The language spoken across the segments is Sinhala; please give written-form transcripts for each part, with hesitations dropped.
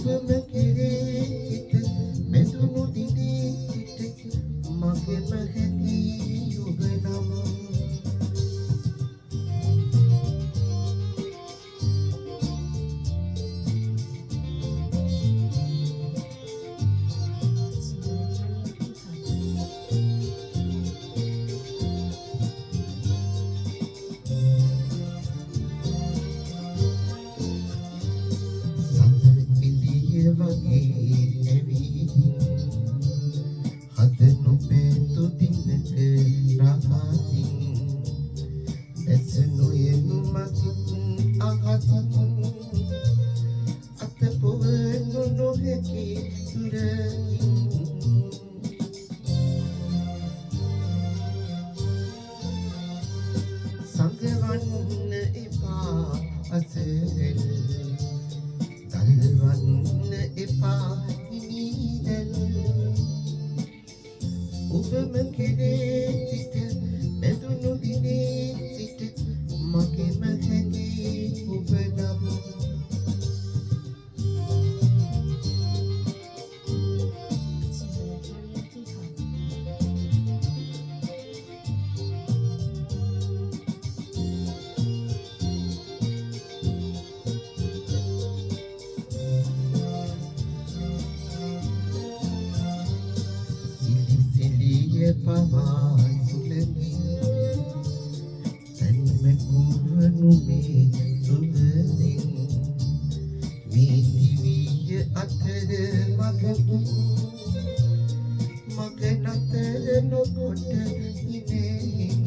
ඔබම කෙරේ සිත මෙදුණු දිනේ සිට මගෙම හැකි ඔබ නම් වගේ ඇවිදින් හද නොපෙතු දිනක රහසින් ඇස නොයනු මසින් අහසින් අත පොවනු නොහැකි දුරකින් සංගවන්න එපා අසරෙල් දල්වන්න එපා හිමිදැල් ඔබම කෙරේ සිට බැඳුණු දිනේ සිට මගෙම හැඟී ඔබ නම් පවා සුලඟි තනිම කුවනු මේ සුවඳින් මේ දිවිය අතර මගකි මග නතර නොකොට ඉනෙහින්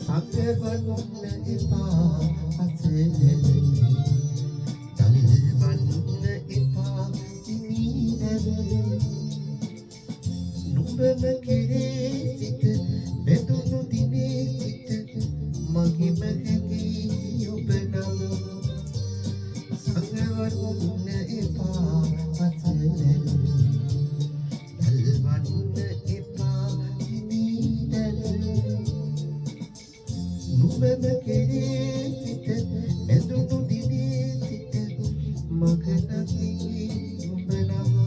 සගවන්න එපා අසරෙල් නුඹම කෙරේ සිට බැඳුණු දිනේ සිට මගෙම හැඟී ඔබ නම් සංගවන්න එපා අසරෙල් දල්වන්න එපා හිමිදැල් නුඹම කෙරේ සිට බැඳුණු දිනේ සිට මග නැගී ඔබ නම්